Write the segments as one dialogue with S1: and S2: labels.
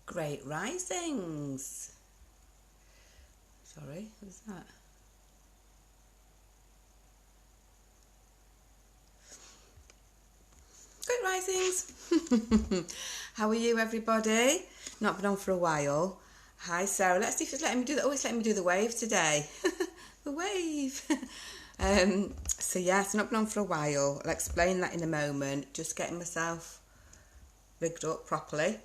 S1: Great risings. Sorry, what was that? Great risings. How are you, everybody? Not been on for a while. Hi, Sarah. Let's see if it's letting me do that. Oh, it's letting me do the wave today. The wave. So yes, not been on for a while. I'll explain that in a moment. Just getting myself rigged up properly.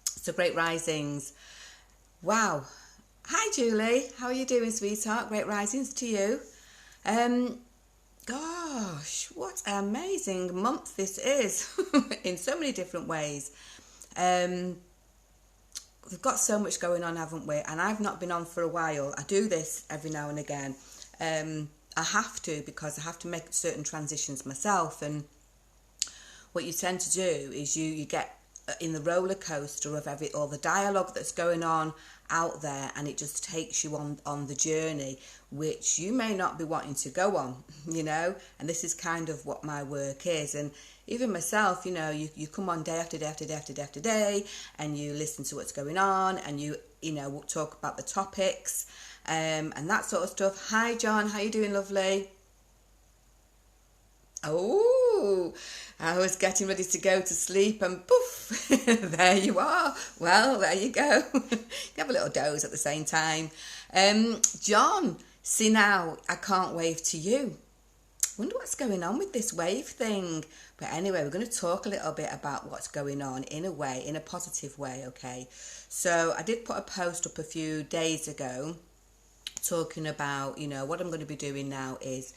S1: So great risings. Wow. Hi, Julie. How are you doing, sweetheart? Great risings to you. Gosh, what an amazing month this is in so many different ways. We've got so much going on, haven't we? And I've not been on for a while. I do this every now and again. I have to, because I have to make certain transitions myself. And what you tend to do is you get in the roller coaster of all the dialogue that's going on out there, and it just takes you on the journey which you may not be wanting to go on, you know. And this is kind of what my work is. And even myself, you know, you come on day after day after day after day after day, and you listen to what's going on, and you know, talk about the topics and that sort of stuff. Hi John, how you doing, lovely? Oh, I was getting ready to go to sleep and poof, there you are. Well, there you go. You have a little doze at the same time. John, see now, I can't wave to you. Wonder what's going on with this wave thing. But anyway, we're going to talk a little bit about what's going on in a positive way, okay? So I did put a post up a few days ago talking about, you know, what I'm going to be doing now is,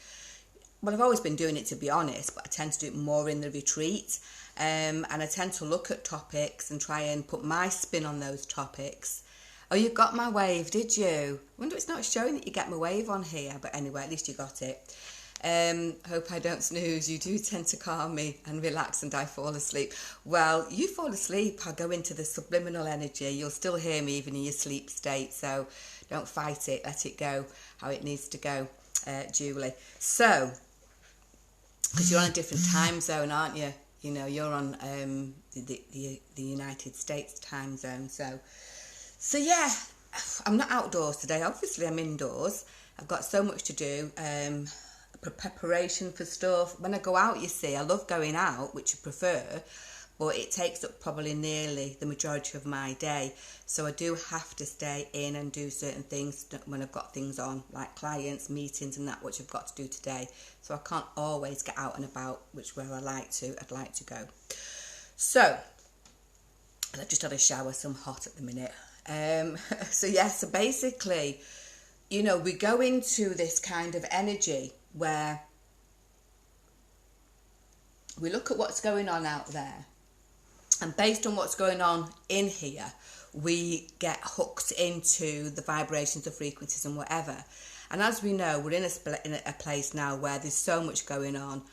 S1: well, I've always been doing it, to be honest, but I tend to do it more in the retreat. And I tend to look at topics and try and put my spin on those topics. Oh, you got my wave, did you? I wonder it's not showing that you get my wave on here. But anyway, at least you got it. Hope I don't snooze. You do tend to calm me and relax and I fall asleep. Well, you fall asleep, I'll go into the subliminal energy. You'll still hear me even in your sleep state. So don't fight it. Let it go how it needs to go, Julie. So, because you're on a different time zone, aren't you? You know, you're on the United States time zone. So yeah, I'm not outdoors today. Obviously, I'm indoors. I've got so much to do. Preparation for stuff. When I go out, you see, I love going out, which I prefer, but it takes up probably nearly the majority of my day. So I do have to stay in and do certain things when I've got things on, like clients, meetings and that, which I've got to do today. So I can't always get out and about, which where I'd like to go. So I've just had a shower, so I'm hot at the minute. So basically, you know, we go into this kind of energy where we look at what's going on out there, and based on what's going on in here, we get hooked into the vibrations, the frequencies and whatever. And as we know, we're in a place now where there's so much going on.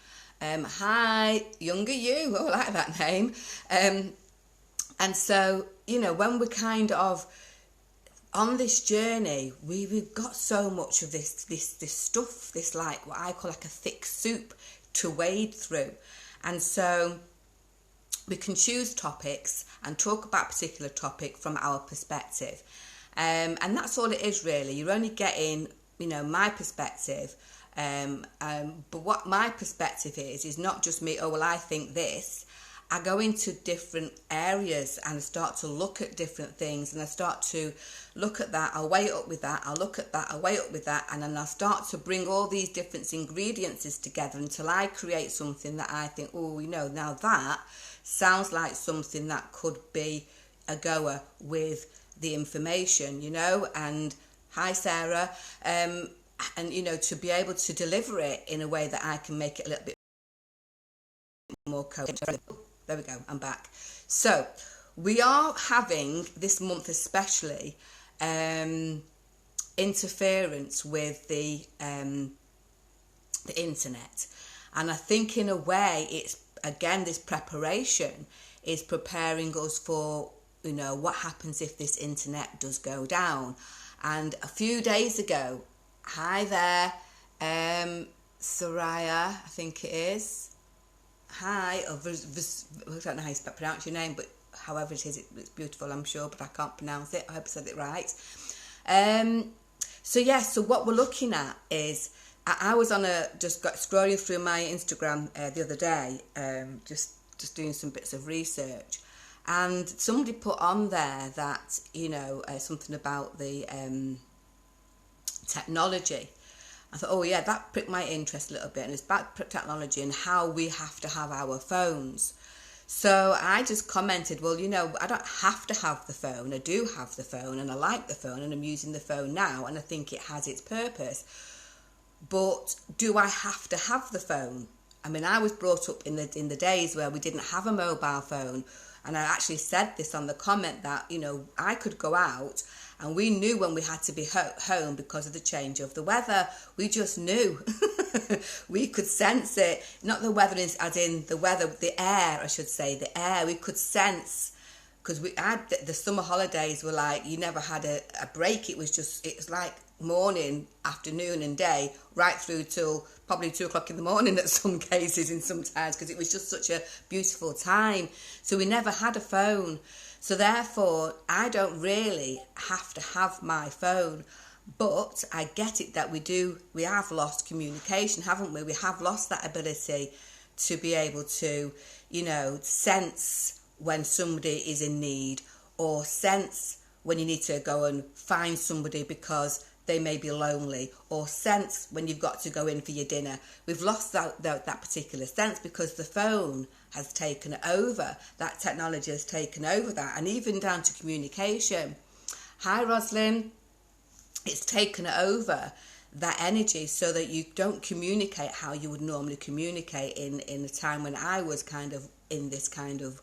S1: Hi, younger you. Oh, I like that name. And so, you know, when we're kind of on this journey, we've got so much of this stuff, this like what I call like a thick soup to wade through. And so we can choose topics and talk about a particular topic from our perspective. And that's all it is really. You're only getting, you know, my perspective. But what my perspective is not just me, oh, well, I think this. I go into different areas and I start to look at different things, and I start to look at that, I'll weigh it up with that, I'll look at that, I'll weigh it up with that, and then I'll start to bring all these different ingredients together until I create something that I think, oh, you know, now that sounds like something that could be a goer with the information, you know. And hi Sarah, and you know, to be able to deliver it in a way that I can make it a little bit more coherent. There we go, I'm back. So we are having this month especially interference with the internet, and I think in a way it's, again, this preparation is preparing us for, you know, what happens if this internet does go down. And a few days ago, hi there, Soraya, I think it is. Hi, or I don't know how you pronounce your name, but however it is, it's beautiful, I'm sure, but I can't pronounce it. I hope I said it right. So what we're looking at is, I was on scrolling through my Instagram the other day, just doing some bits of research, and somebody put on there that, something about the technology. I thought, oh yeah, that pricked my interest a little bit, and it's about technology and how we have to have our phones. So I just commented, well, I don't have to have the phone. I do have the phone, and I like the phone, and I'm using the phone now, and I think it has its purpose. But do I have to have the phone? I mean, I was brought up in the days where we didn't have a mobile phone, and I actually said this on the comment that, I could go out, and we knew when we had to be home because of the change of the weather. We just knew. We could sense it. Not the weather as in the weather, the air, I should say, the air. We could sense, because we had the summer holidays were like, you never had a break. It was like morning, afternoon and day, right through till probably 2 o'clock in the morning at some cases, in some times, because it was just such a beautiful time. So we never had a phone. So therefore, I don't really have to have my phone. But I get it that we have lost communication, haven't we? We have lost that ability to be able to, sense when somebody is in need, or sense when you need to go and find somebody because they may be lonely, or sense when you've got to go in for your dinner. We've lost that particular sense because the phone has taken over. That technology has taken over that, and even down to communication. Hi, Roslyn. It's taken over that energy so that you don't communicate how you would normally communicate in a time when I was kind of in this kind of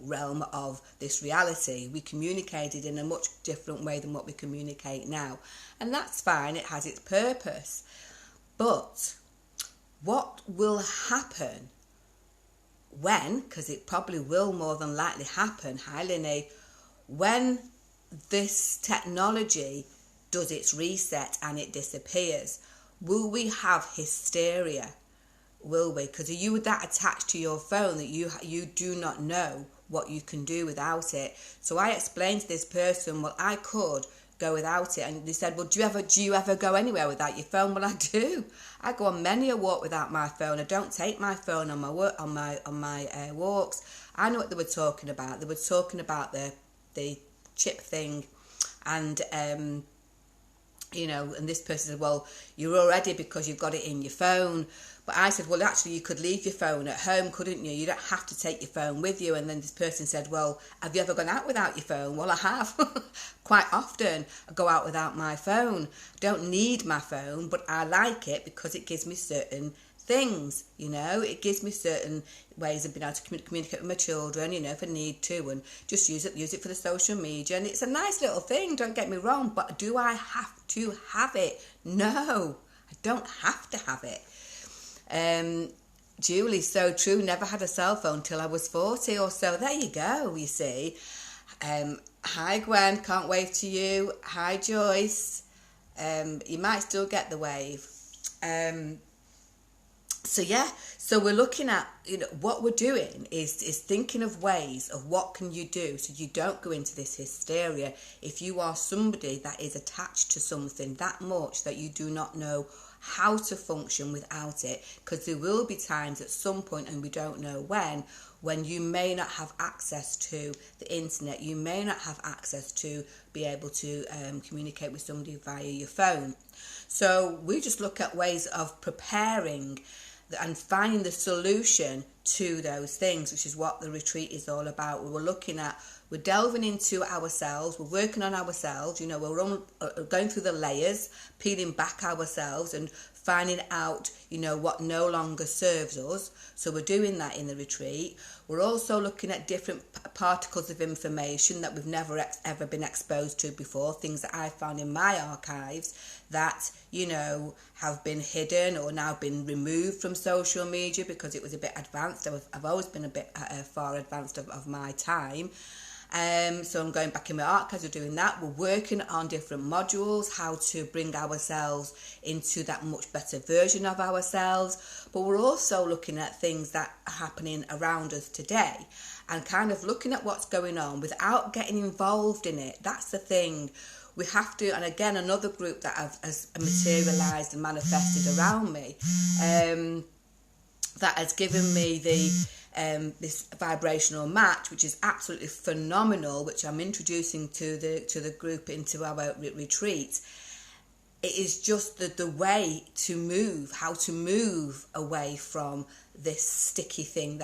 S1: realm of this reality. We communicated in a much different way than what we communicate now, and that's fine. It has its purpose. But what will happen when, because it probably will more than likely happen, hi Linny, when this technology does its reset and it disappears, will we have hysteria? Will we? Because are you that attached to your phone that you do not know what you can do without it? So I explained to this person, well, I could go without it, and they said, well, do you ever go anywhere without your phone? Well, I do. I go on many a walk without my phone. I don't take my phone on my walks. I know what they were talking about. They were talking about the chip thing, and and this person said, well, you're already, because you've got it in your phone. But I said, well, actually, you could leave your phone at home, couldn't you? You don't have to take your phone with you. And then this person said, well, have you ever gone out without your phone? Well, I have. Quite often, I go out without my phone. I don't need my phone, but I like it because it gives me certain things, It gives me certain ways of being able to communicate with my children, if I need to, and just use it for the social media. And it's a nice little thing, don't get me wrong, but do I have to have it? No, I don't have to have it. Julie, so true, never had a cell phone till I was 40 or so. There you go, you see. Hi Gwen, can't wave to you. Hi Joyce. You might still get the wave. So we're looking at, what we're doing is thinking of ways of what can you do so you don't go into this hysteria if you are somebody that is attached to something that much that you do not know how to function without it, because there will be times at some point, and we don't know when you may not have access to the internet, you may not have access to be able to communicate with somebody via your phone. So we just look at ways of preparing and finding the solution to those things, which is what the retreat is all about. We're delving into ourselves, we're working on ourselves, we're going through the layers, peeling back ourselves and finding out, what no longer serves us. So we're doing that in the retreat. We're also looking at different particles of information that we've never ever been exposed to before, things that I found in my archives that, have been hidden or now been removed from social media because it was a bit advanced. I've always been a bit far advanced of my time. So I'm going back in my archives, we're doing that. We're working on different modules, how to bring ourselves into that much better version of ourselves. But we're also looking at things that are happening around us today and kind of looking at what's going on without getting involved in it. That's the thing. We have to, and again, another group that has materialised and manifested around me, that has given me this vibrational match, which is absolutely phenomenal, which I'm introducing to the group into our retreat. It is just the way to move, how to move away from this sticky thing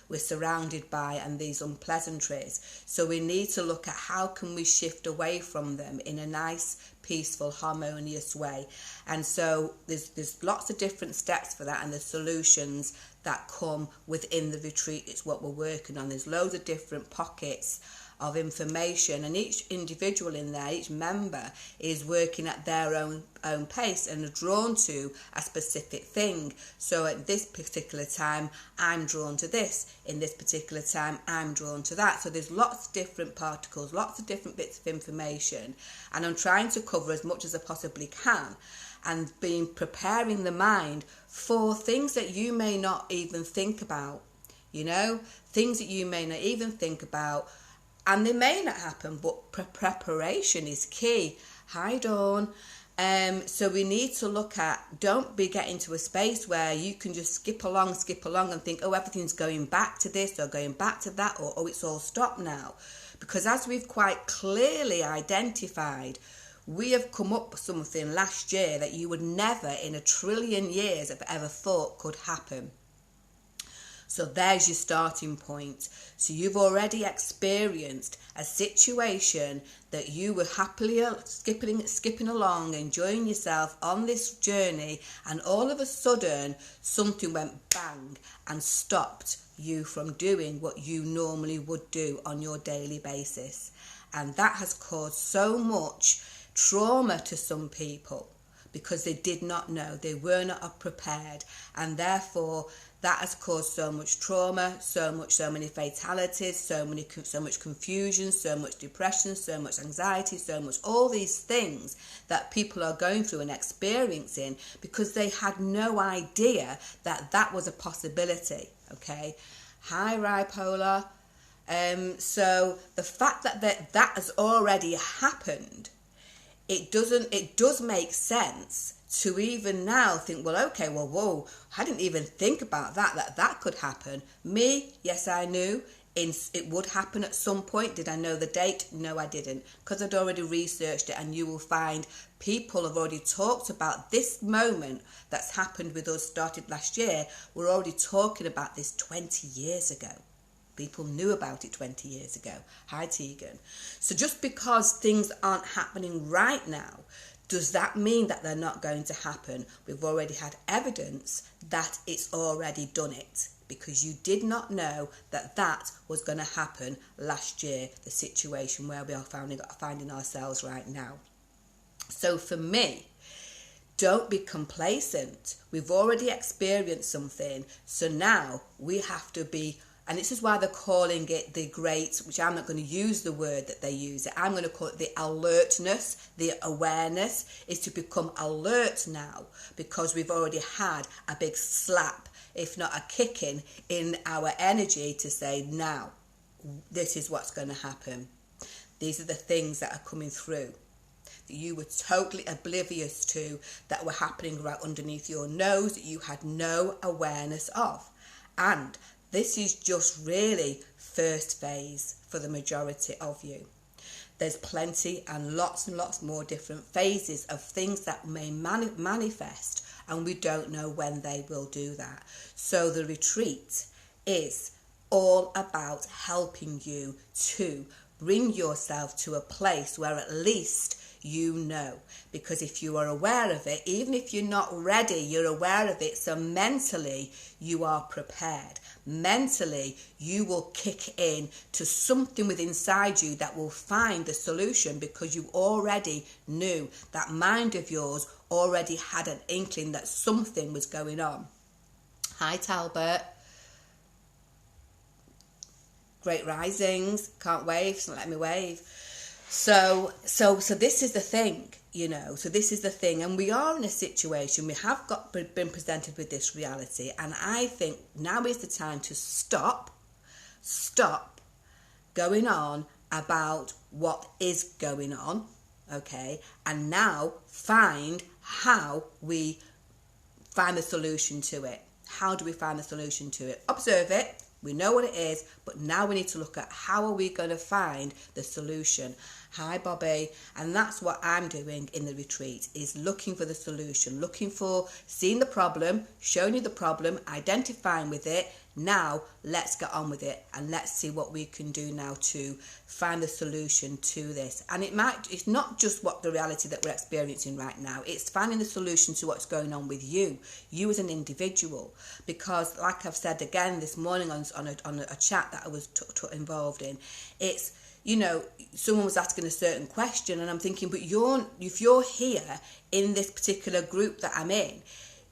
S1: we're surrounded by, and these unpleasantries. So we need to look at how can we shift away from them in a nice, peaceful, harmonious way. And so there's lots of different steps for that, and the solutions that come within the retreat. It's what we're working on. There's loads of different pockets of information, and each individual in there, each member, is working at their own pace and are drawn to a specific thing. So at this particular time, I'm drawn to this. In this particular time, I'm drawn to that. So there's lots of different particles, lots of different bits of information, and I'm trying to cover as much as I possibly can, and preparing the mind for things that you may not even think about, things that you may not even think about. And they may not happen, but preparation is key. Hi, Dawn. So we need to look at, don't be getting to a space where you can just skip along and think, oh, everything's going back to this or going back to that, or oh, it's all stopped now. Because as we've quite clearly identified, we have come up with something last year that you would never in a trillion years have ever thought could happen. So there's your starting point. So you've already experienced a situation that you were happily skipping along, enjoying yourself on this journey, and all of a sudden something went bang and stopped you from doing what you normally would do on your daily basis. And that has caused so much trauma to some people because they did not know, they were not prepared, and therefore that has caused so much trauma, so many fatalities, so much confusion, so much depression, so much anxiety, so much all these things that people are going through and experiencing because they had no idea that that was a possibility. Okay, hi Ripolar. So the fact that has already happened, it does make sense to even now think, well, okay, well, whoa, I didn't even think about that could happen. Me, yes, I knew it would happen at some point. Did I know the date? No, I didn't, because I'd already researched it, and you will find people have already talked about this moment that's happened with us, started last year. We're already talking about this 20 years ago. People knew about it 20 years ago. Hi, Tegan. So just because things aren't happening right now, does that mean that they're not going to happen? We've already had evidence that it's already done it, because you did not know that was going to happen last year, the situation where we are finding ourselves right now. So for me, don't be complacent. We've already experienced something, so now we have to be. And this is why they're calling it the great, which I'm not going to use the word that they use it. I'm going to call it the alertness, the awareness, is to become alert now, because we've already had a big slap, if not a kicking, in our energy to say, now, this is what's going to happen. These are the things that are coming through that you were totally oblivious to, that were happening right underneath your nose, that you had no awareness of. And this is just really first phase for the majority of you. There's plenty and lots more different phases of things that may manifest, and we don't know when they will do that. So the retreat is all about helping you to bring yourself to a place where at least you know, because if you are aware of it, even if you're not ready, you're aware of it, so mentally you are prepared. Mentally you will kick in to something within inside you that will find the solution, because you already knew. That mind of yours already had an inkling that something was going on. Hi Talbot. Great risings. Can't wave, so let me wave. So this is the thing, you know. So this is the thing, and we are in a situation. We have been presented with this reality, and I think now is the time to stop going on about what is going on, okay, and now find how we find the solution to it. How do we find the solution to it? Observe it. We know what it is, but now we need to look at how are we going to find the solution. Hi, Bobby. And that's what I'm doing in the retreat, is looking for the solution, seeing the problem, showing you the problem, identifying with it. Now, let's get on with it and let's see what we can do now to find the solution to this. And it's not just what the reality that we're experiencing right now. It's finding the solution to what's going on with you as an individual. Because like I've said again this morning on a chat that I was involved in, it's, you know, someone was asking a certain question and I'm thinking, but if you're here in this particular group that I'm in,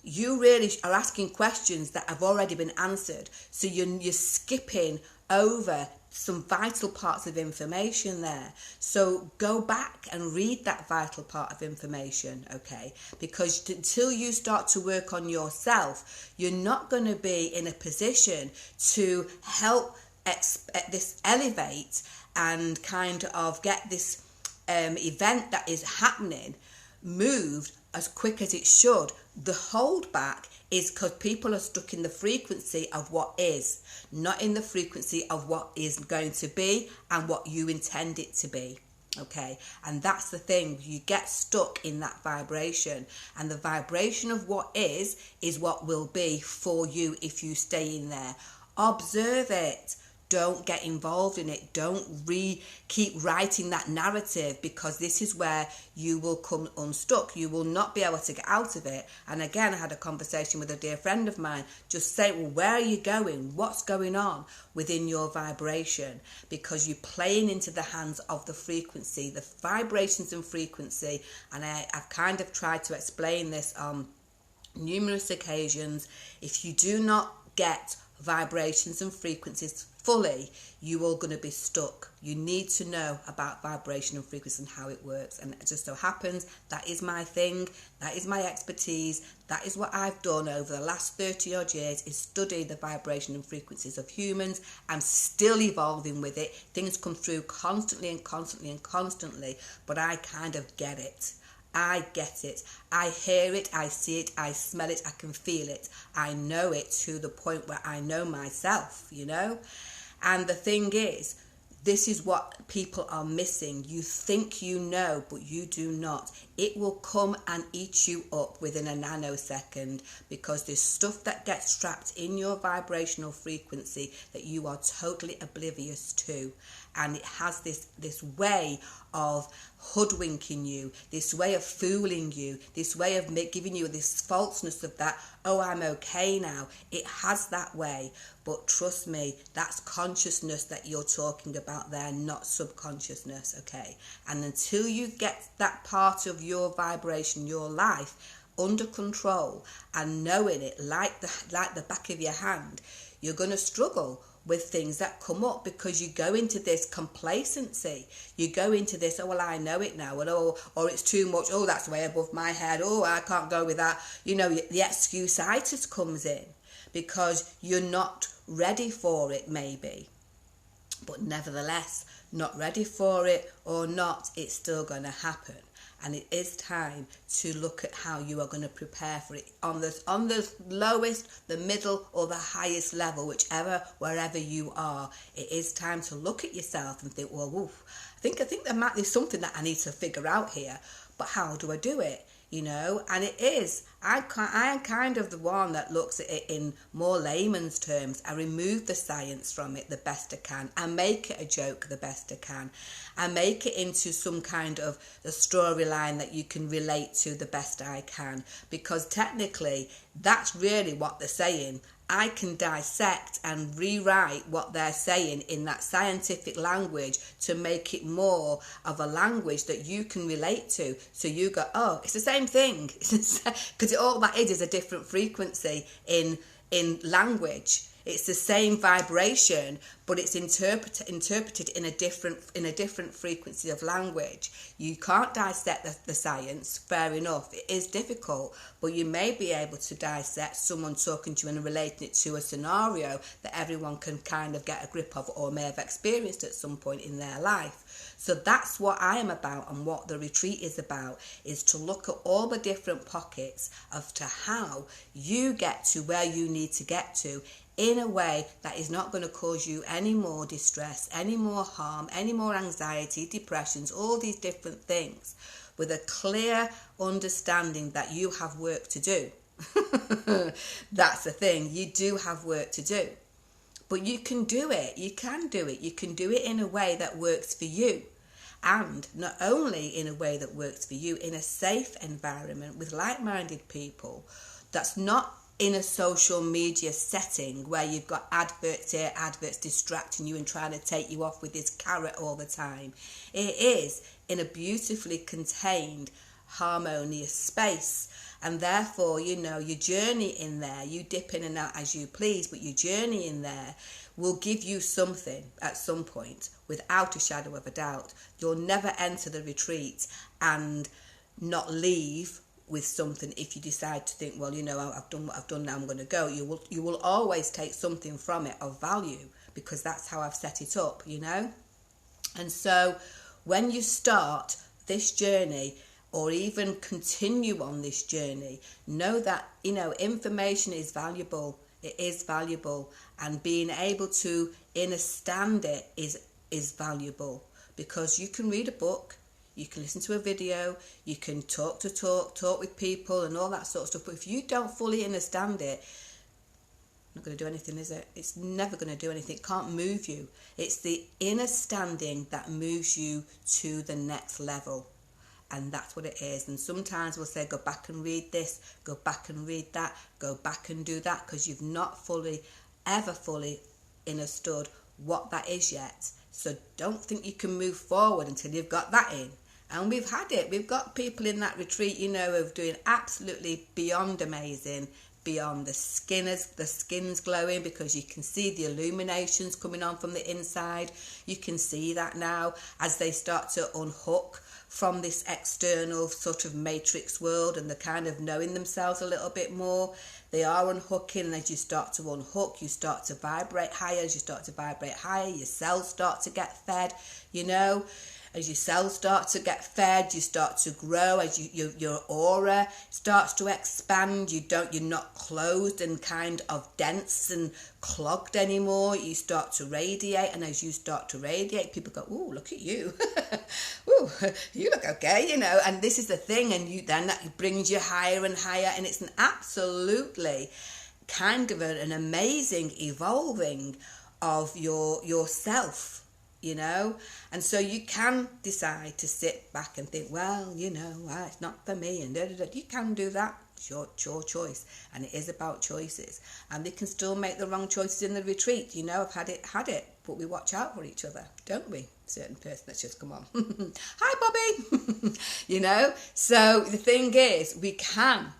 S1: you really are asking questions that have already been answered. So you're skipping over some vital parts of information there. So go back and read that vital part of information, okay? Because until you start to work on yourself, you're not going to be in a position to help this elevate and kind of get this event that is happening moved as quick as it should. The holdback is because people are stuck in the frequency of what is, not in the frequency of what is going to be and what you intend it to be. Okay, and that's the thing, you get stuck in that vibration, and the vibration of what is what will be for you if you stay in there. Observe it. Don't get involved in it. Don't keep writing that narrative, because this is where you will come unstuck. You will not be able to get out of it. And again, I had a conversation with a dear friend of mine, just saying, well, where are you going? What's going on within your vibration? Because you're playing into the hands of the frequency, the vibrations and frequency. And I've kind of tried to explain this on numerous occasions. If you do not get vibrations and frequencies fully, you are going to be stuck. You need to know about vibration and frequency and how it works. And it just so happens that is my thing, that is my expertise, that is what I've done over the last 30 odd years, is study the vibration and frequencies of humans. I'm still evolving with it. Things come through constantly and constantly and constantly, but I kind of get it. I get it. I hear it, I see it, I smell it, I can feel it. I know it to the point where I know myself, you know. And the thing is, this is what people are missing. You think you know, but you do not. It will come and eat you up within a nanosecond, because there's stuff that gets trapped in your vibrational frequency that you are totally oblivious to. And it has this way of hoodwinking you, this way of fooling you, this way of giving you this falseness of that, oh, I'm okay now. It has that way. But trust me, that's consciousness that you're talking about there, not subconsciousness, okay? And until you get that part of your vibration, your life, under control and knowing it like the back of your hand, you're going to struggle with things that come up, because you go into this complacency. You go into this, oh, well, I know it now, and or it's too much, oh, that's way above my head, oh, I can't go with that. You know, the excuse-itis comes in because you're not ready for it, maybe. But nevertheless, not ready for it or not, it's still going to happen. And it is time to look at how you are going to prepare for it on the lowest, the middle, or the highest level, wherever you are. It is time to look at yourself and think, well, woof, I think there might be something that I need to figure out here, but how do I do it? You know, and it is. I am kind of the one that looks at it in more layman's terms. I remove the science from it the best I can. I make it a joke the best I can. I make it into some kind of a storyline that you can relate to the best I can. Because technically, that's really what they're saying. I can dissect and rewrite what they're saying in that scientific language to make it more of a language that you can relate to. So you go, oh, it's the same thing. Because all that is a different frequency in language. It's the same vibration, but it's interpreted in a different frequency of language. You can't dissect the science, fair enough. It is difficult, but you may be able to dissect someone talking to you and relating it to a scenario that everyone can kind of get a grip of or may have experienced at some point in their life. So that's what I am about, and what the retreat is about, is to look at all the different pockets of to how you get to where you need to get to in a way that is not going to cause you any more distress, any more harm, any more anxiety, depressions, all these different things, with a clear understanding that you have work to do. That's the thing, you do have work to do. But you can do it, you can do it. You can do it in a way that works for you. And not only in a way that works for you, in a safe environment with like-minded people, that's not in a social media setting where you've got adverts here, adverts distracting you and trying to take you off with this carrot all the time. It is in a beautifully contained, harmonious space. And therefore, you know, your journey in there, you dip in and out as you please, but your journey in there will give you something at some point, without a shadow of a doubt. You'll never enter the retreat and not leave with something if you decide to think, well, you know, I've done what I've done, now I'm going to go. You will always take something from it of value, because that's how I've set it up, you know. And so when you start this journey, or even continue on this journey, know that, you know, information is valuable. It is valuable, and being able to understand it is valuable, because you can read a book, you can listen to a video, you can talk with people and all that sort of stuff, but if you don't fully understand it, not going to do anything, is it? It's never going to do anything. It can't move you. It's the understanding that moves you to the next level. And that's what it is. And sometimes we'll say, go back and read this, go back and read that, go back and do that, because you've not ever fully understood what that is yet. So don't think you can move forward until you've got that in. And we've had it. We've got people in that retreat, you know, of doing absolutely beyond amazing, beyond the skin's glowing, because you can see the illuminations coming on from the inside. You can see that now as they start to unhook from this external sort of matrix world, and they're kind of knowing themselves a little bit more. They are unhooking, and as you start to unhook, you start to vibrate higher. As you start to vibrate higher, your cells start to get fed, you know. As your cells start to get fed, you start to grow. As your aura starts to expand, you're not closed and kind of dense and clogged anymore. You start to radiate, and as you start to radiate, people go, "Ooh, look at you! Ooh, you look okay," you know. And this is the thing, and then that brings you higher and higher, and it's an absolutely kind of an amazing evolving of yourself. You know, and so you can decide to sit back and think, well, you know, it's not for me, and you can do that. It's your choice, and it is about choices, and we can still make the wrong choices in the retreat. You know, I've had it, but we watch out for each other, don't we? Certain person that's just come on. Hi, Bobby. You know, so the thing is, we can,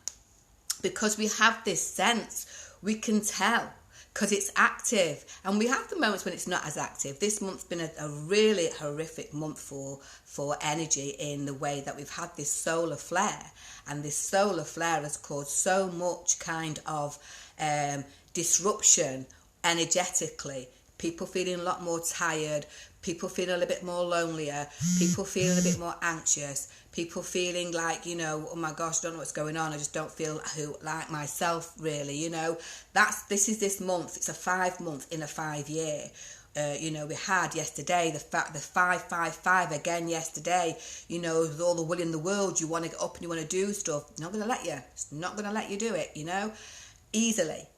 S1: because we have this sense, we can tell, because it's active, and we have the moments when it's not as active. This month's been a really horrific month for energy, in the way that we've had this solar flare, and this solar flare has caused so much kind of disruption energetically. People feeling a lot more tired, people feeling a little bit more lonelier, people feeling a bit more anxious, people feeling like, you know, oh my gosh, I don't know what's going on, I just don't feel like myself, really, you know. This is this month, it's a 5 month in a 5 year. You know, we had yesterday the 555 again yesterday, you know, with all the will in the world, you want to get up and you want to do stuff, it's not going to let you, it's not going to let you do it, you know, easily,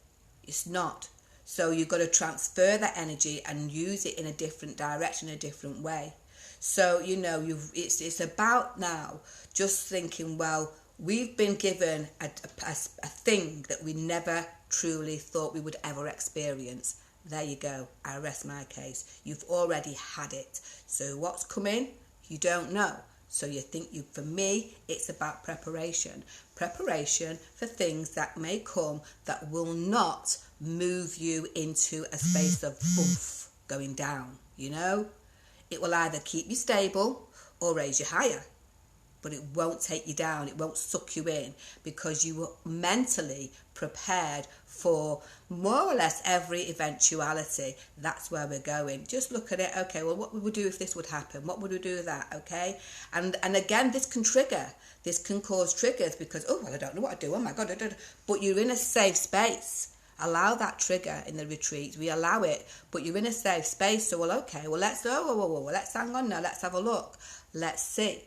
S1: it's not. So you've got to transfer that energy and use it in a different direction, a different way. So, you know, it's about now just thinking, well, we've been given a thing that we never truly thought we would ever experience. There you go. I rest my case. You've already had it. So what's coming? You don't know. So you think for me, it's about preparation. Preparation for things that may come that will not move you into a space of boof, going down, you know. It will either keep you stable or raise you higher, but it won't take you down. It won't suck you in, because you were mentally prepared for more or less every eventuality. That's where we're going. Just look at it. Okay, well, what would we do if this would happen? What would we do with that? Okay, and again, this can trigger. This can cause triggers because, oh, well, I don't know what to do. Oh my God, but you're in a safe space. Allow that trigger in the retreat. We allow it, but you're in a safe space. So, well, okay, well, let's let's hang on now. Let's have a look. Let's see.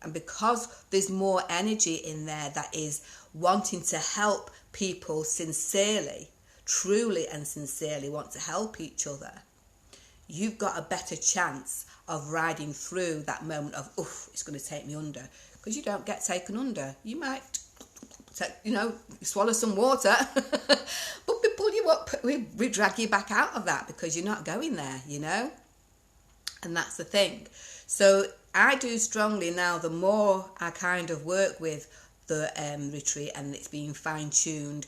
S1: And because there's more energy in there that is wanting to help people sincerely, truly and sincerely want to help each other, you've got a better chance of riding through that moment of, oof, it's going to take me under. Because you don't get taken under. You might, swallow some water, but we pull you up, we drag you back out of that because you're not going there, you know. And that's the thing. So I do strongly now, the more I kind of work with the retreat, and it's being fine-tuned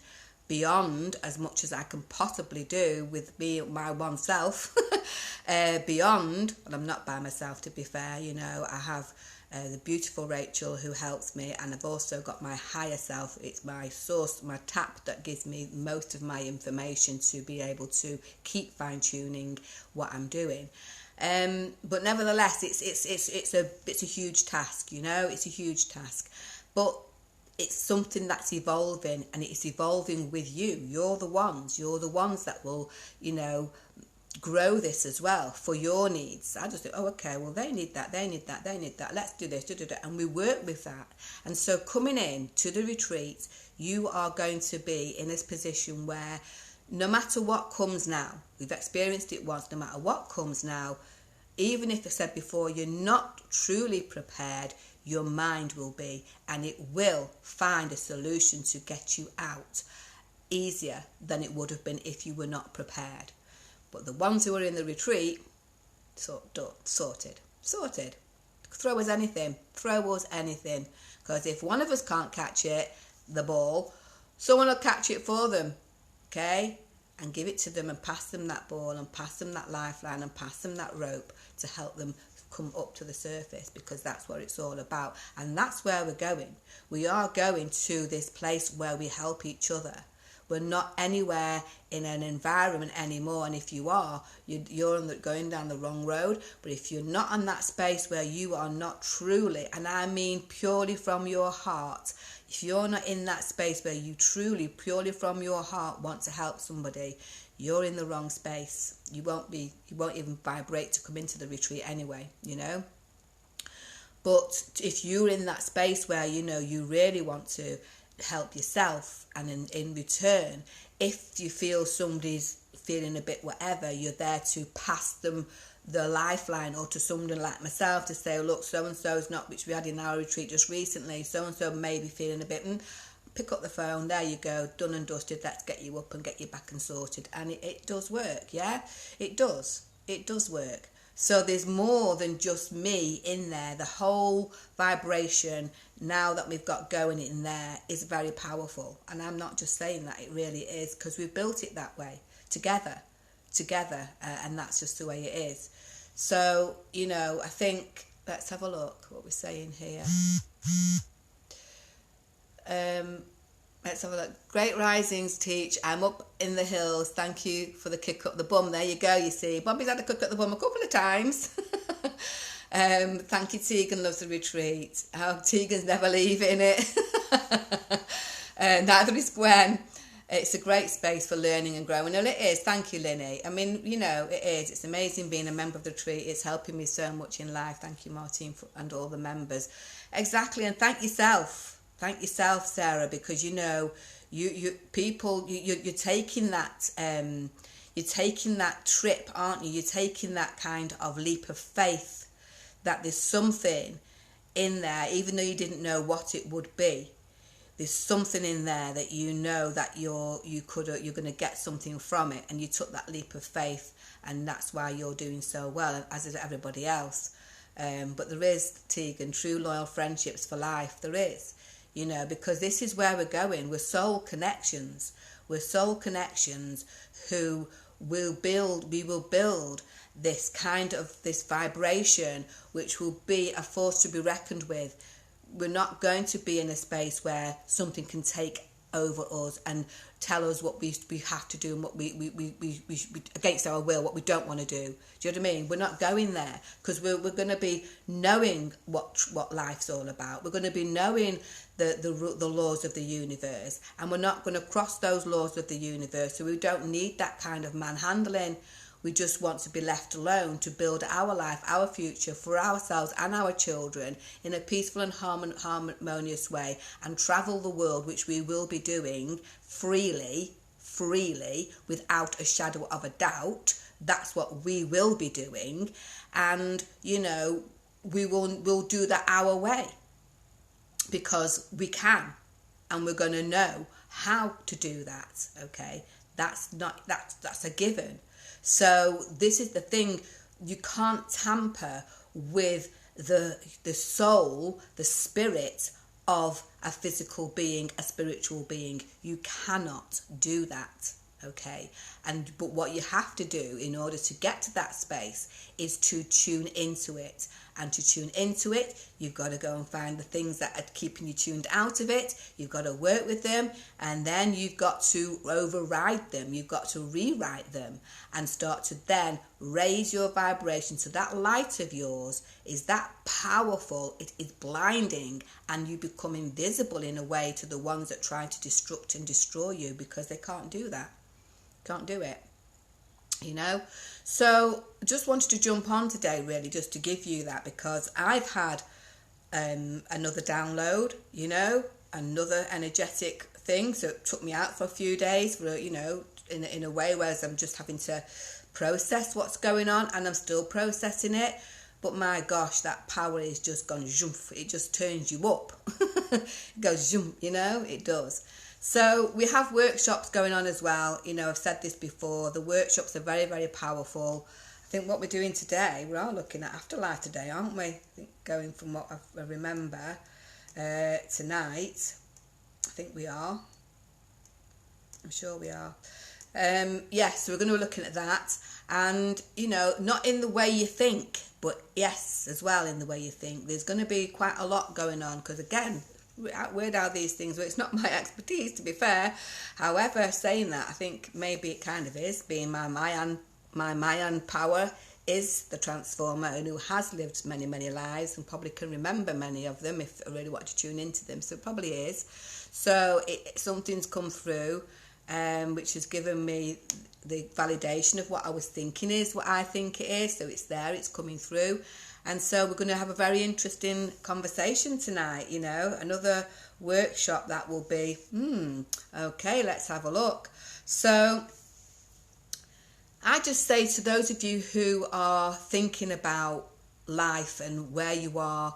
S1: beyond as much as I can possibly do with me, my one self, beyond, and I'm not by myself, to be fair, you know. I have the beautiful Rachel who helps me, and I've also got my higher self. It's my source, my tap, that gives me most of my information to be able to keep fine-tuning what I'm doing. But nevertheless, it's a huge task, you know. It's a huge task, but it's something that's evolving, and it's evolving with you. You're the ones that will, you know, grow this as well for your needs. I just think, oh, okay, well, they need that, let's do this, and we work with that. And so coming in to the retreat, you are going to be in this position where no matter what comes now, we've experienced it once, no matter what comes now, even if I said before, you're not truly prepared, your mind will be, and it will find a solution to get you out easier than it would have been if you were not prepared. But the ones who are in the retreat, sorted. Throw us anything. Because if one of us can't catch it, the ball, someone will catch it for them, okay? And give it to them and pass them that ball and pass them that lifeline and pass them that rope to help them come up to the surface, because that's what it's all about. And that's where we're going. We are going to this place where we help each other. We're not anywhere in an environment anymore, and if you are, you're going down the wrong road. But if you're not in that space where you are not truly, and I mean purely from your heart, if you're not in that space where you truly, purely from your heart want to help somebody, you're in the wrong space. You won't even vibrate to come into the retreat anyway, you know. But if you're in that space where, you know, you really want to help yourself, and in return, if you feel somebody's feeling a bit whatever, you're there to pass them the lifeline, or to somebody like myself to say, look, so-and-so's not, which we had in our retreat just recently, so-and-so may be feeling a bit, pick up the phone, there you go, done and dusted, let's get you up and get you back and sorted. And it does work, yeah, it does work. So there's more than just me in there. The whole vibration now that we've got going in there is very powerful. And I'm not just saying that, it really is, because we've built it that way, together, and that's just the way it is. So, you know, I think, let's have a look what we're saying here. Let's have a look. Great risings, Teach. I'm up in the hills. Thank you for the kick up the bum. There you go, you see. Bobby's had a kick up the bum a couple of times. Thank you, Tegan loves the retreat. Oh, Tegan's never leaving it. Neither is Gwen. It's a great space for learning and growing. Well, it is. Thank you, Linny. I mean, you know, it is. It's amazing being a member of the retreat. It's helping me so much in life. Thank you, Martine, and all the members. Exactly. And thank yourself. Thank yourself, Sarah, because, you know, you're taking that you're taking that trip, aren't you? You're taking that kind of leap of faith that there's something in there, even though you didn't know what it would be. There's something in there that you know that you're going to get something from it, and you took that leap of faith, and that's why you're doing so well, as is everybody else. But there is, Tegan, true loyal friendships for life. There is. you know, because this is where we're going. We're soul connections. We're soul connections who we will build this kind of this vibration which will be a force to be reckoned with. We're not going to be in a space where something can take over us and tell us what we have to do and what we against our will, what we don't want to do. Do you know what I mean? We're not going there, because we're going to be knowing what life's all about. We're going to be knowing the laws of the universe, and we're not going to cross those laws of the universe. So we don't need that kind of manhandling. We just want to be left alone to build our life, our future for ourselves and our children in a peaceful and harmonious way, and travel the world, which we will be doing freely, without a shadow of a doubt. That's what we will be doing. And, you know, we'll do that our way, because we can, and we're going to know how to do that. Okay, that's a given. So this is the thing, you can't tamper with the soul, the spirit of a physical being, a spiritual being. You cannot do that, okay? But what you have to do in order to get to that space is to tune into it. And to tune into it, you've got to go and find the things that are keeping you tuned out of it. You've got to work with them, and then you've got to override them. You've got to rewrite them and start to then raise your vibration. So that light of yours is that powerful, it is blinding, and you become invisible in a way to the ones that try to destruct and destroy you, because they can't do that. Can't do it. You know, so just wanted to jump on today, really, just to give you that, because I've had another download, you know, another energetic thing. So it took me out for a few days, for, you know, in a way, whereas I'm just having to process what's going on, and I'm still processing it. But my gosh, that power is just gone zoom. It just turns you up. It goes zoom, you know, it does. So we have workshops going on as well. You know, I've said this before. The workshops are very, very powerful. I think what we're doing today, we are looking at afterlife today, aren't we? I think going from what I remember tonight, I think we are. I'm sure we are. Yes, so we're going to be looking at that. And, you know, not in the way you think, but yes, as well in the way you think. There's going to be quite a lot going on, because, again, weird how these things, well, it's not my expertise, to be fair. However, saying that, I think maybe it kind of is, being my Mayan power is the transformer, and who has lived many, many lives and probably can remember many of them if I really want to tune into them. So it probably is. So something's come through, which has given me the validation of what I was thinking is what I think it is. So it's there, it's coming through. And so we're going to have a very interesting conversation tonight, you know, another workshop that will be, okay, let's have a look. So I just say to those of you who are thinking about life and where you are,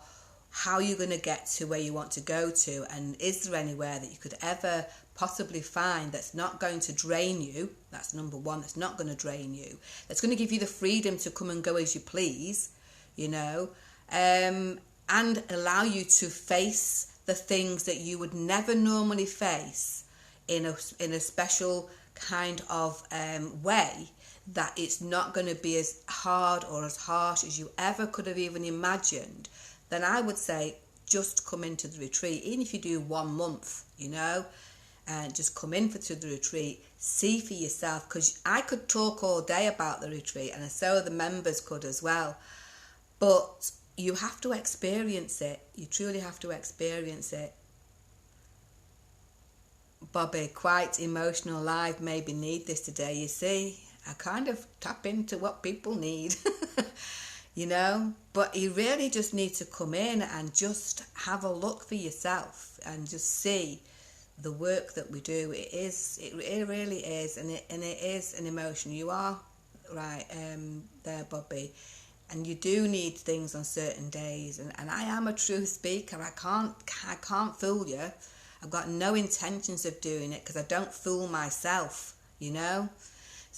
S1: how you're going to get to where you want to go to, and is there anywhere that you could ever possibly find that's not going to drain you? That's number one, that's not going to drain you. That's going to give you the freedom to come and go as you please, you know, and allow you to face the things that you would never normally face in a special kind of way, that it's not going to be as hard or as harsh as you ever could have even imagined. Then I would say just come into the retreat, even if you do 1 month, you know, and just come in to the retreat, see for yourself, because I could talk all day about the retreat, and so the members could as well. But you have to experience it. You truly have to experience it. Bobby, quite emotional live, maybe need this today. You see, I kind of tap into what people need, you know. But you really just need to come in and just have a look for yourself and just see the work that we do. It really is, and it is an emotion. You are right there, Bobby. And you do need things on certain days, and I am a true speaker. I can't fool you. I've got no intentions of doing it, because I don't fool myself, you know.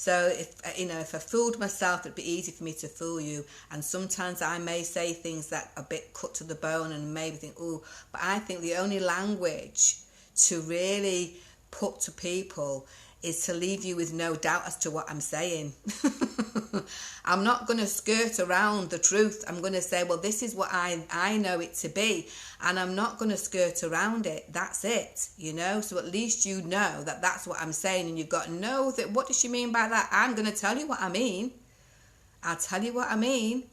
S1: So if I fooled myself, it'd be easy for me to fool you. And sometimes I may say things that are a bit cut to the bone and maybe think, oh, but I think the only language to really put to people is to leave you with no doubt as to what I'm saying. I'm not going to skirt around the truth. I'm going to say, well, this is what I know it to be, and I'm not going to skirt around it. That's it, so at least you know that that's what I'm saying, and you've got to know that. What does she mean by that? I'm going to tell you what I mean. I'll tell you what I mean.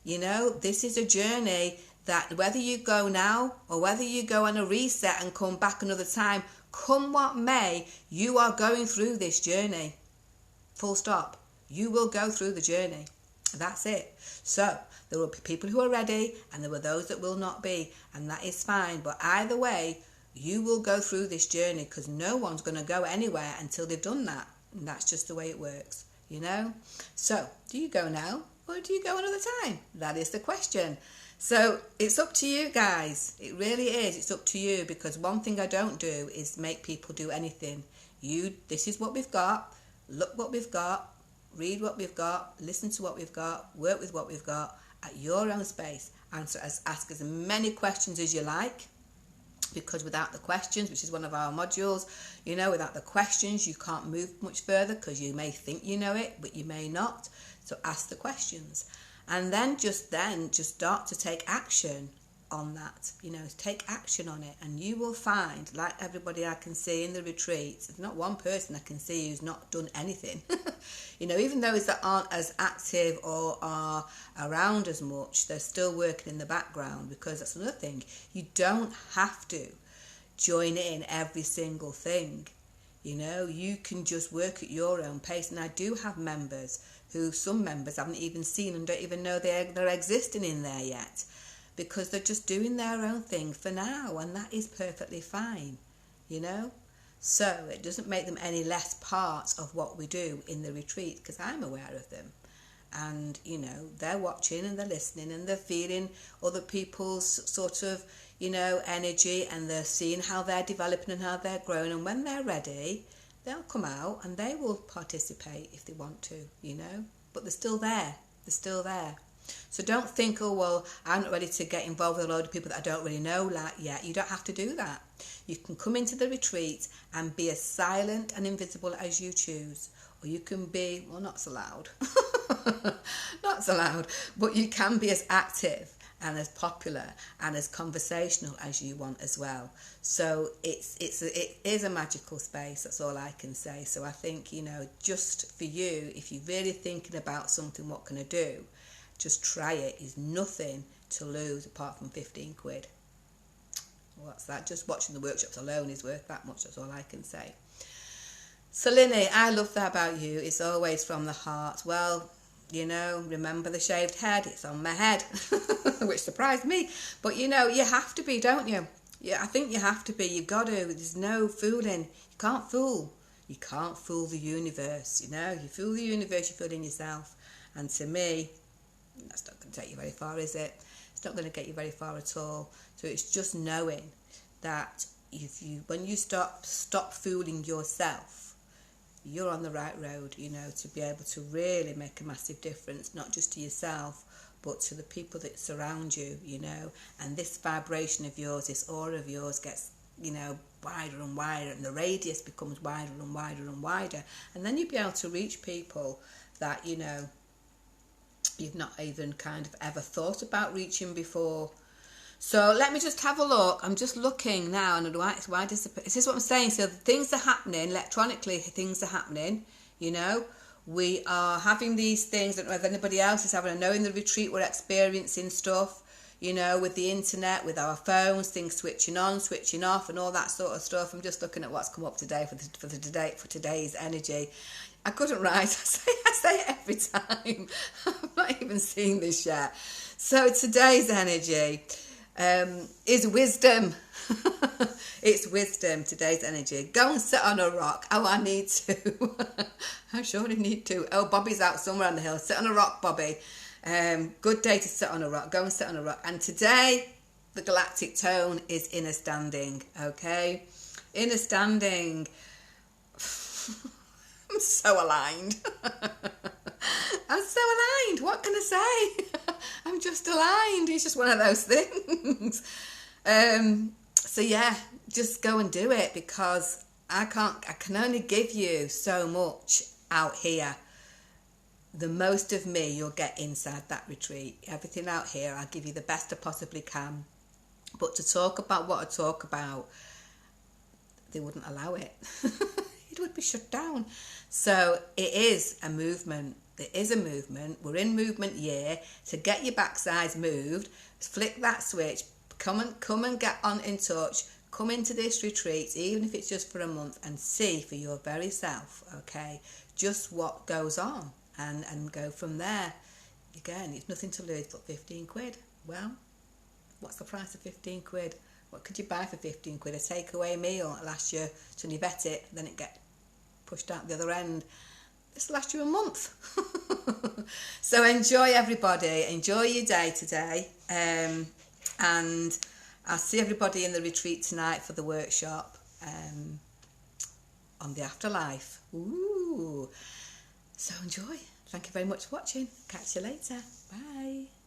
S1: This is a journey that whether you go now or whether you go on a reset and come back another time, come what may, you are going through this journey. Full stop. You will go through the journey. That's it. So there will be people who are ready and there will those that will not be, and that is fine. But either way, you will go through this journey, because no one's going to go anywhere until they've done that. And that's just the way it works, So do you go now or do you go another time? That is the question. So it's up to you guys. It really is. It's up to you, because one thing I don't do is make people do anything. This is what we've got. Look what we've got. Read what we've got. Listen to what we've got. Work with what we've got at your own space. Ask as many questions as you like, because without the questions, which is one of our modules, without the questions you can't move much further, because you may think you know it, but you may not. So ask the questions. And then just start to take action on that. Take action on it, and you will find, like everybody I can see in the retreats, there's not one person I can see who's not done anything. Even those that aren't as active or are around as much, they're still working in the background, because that's another thing. You don't have to join in every single thing. You can just work at your own pace. And I do have members who some members haven't even seen and don't even know they're existing in there yet, because they're just doing their own thing for now, and that is perfectly fine, So it doesn't make them any less part of what we do in the retreat, because I'm aware of them, and they're watching and they're listening and they're feeling other people's sort of energy, and they're seeing how they're developing and how they're growing, and when they're ready, they'll come out and they will participate if they want to, but they're still there. So don't think, oh, well, I'm not ready to get involved with a load of people that I don't really know yet. You don't have to do that. You can come into the retreat and be as silent and invisible as you choose. Or you can be, well, not so loud. Not so loud. But you can be as active and as popular and as conversational as you want as well. So it is a magical space. That's all I can say. So I think, just for you, if you're really thinking about something, what can I do? Just try it. Is nothing to lose apart from 15 quid. What's that? Just watching the workshops alone is worth that much. That's all I can say. So Linny, I love that about you. It's always from the heart. Well, remember the shaved head? It's on my head, which surprised me. But you have to be, don't you? Yeah, I think you have to be. You've got to. There's no fooling. You can't fool. You can't fool the universe. You fool the universe, you fool in yourself. And to me, that's not going to take you very far, is it? It's not going to get you very far at all. So it's just knowing that when you stop fooling yourself, you're on the right road, to be able to really make a massive difference, not just to yourself, but to the people that surround you, and this vibration of yours, this aura of yours gets, wider and wider, and the radius becomes wider and wider and wider, and then you'll be able to reach people that, you've not even kind of ever thought about reaching before. So let me just have a look. I'm just looking now, and why disappear? This is what I'm saying. So things are happening electronically. Things are happening. We are having these things. I don't know if anybody else is having. I know in the retreat we're experiencing stuff. With the internet, with our phones, things switching on, switching off, and all that sort of stuff. I'm just looking at what's come up today for today's energy. I couldn't write. I say it every time. I'm not even seeing this yet. So today's energy is wisdom. It's wisdom, today's energy. Go and sit on a rock. Oh, I need to. I surely need to. Oh, Bobby's out somewhere on the hill. Sit on a rock, Bobby. Good day to sit on a rock. Go and sit on a rock. And today, the galactic tone is inner standing. Okay? Inner standing. I'm so aligned. I'm so aligned. What can I say? I'm just aligned. It's just one of those things. So yeah, just go and do it, because I can only give you so much out here. The most of me you'll get inside that retreat. Everything out here, I'll give you the best I possibly can. But to talk about what I talk about, they wouldn't allow it. It would be shut down. So it is a movement. It is a movement. We're in movement year. To get your backsides moved, flick that switch, come and get on in touch. Come into this retreat, even if it's just for a month, and see for your very self, okay, just what goes on, and go from there. Again, it's nothing to lose but 15 quid. Well, what's the price of 15 quid? What could you buy for 15 quid? A takeaway meal that lasts you till you vet it, then it gets pushed out the other end. This lasts you a month. So enjoy, everybody. Enjoy your day today. And I'll see everybody in the retreat tonight for the workshop on the afterlife. Ooh. So enjoy. Thank you very much for watching. Catch you later. Bye.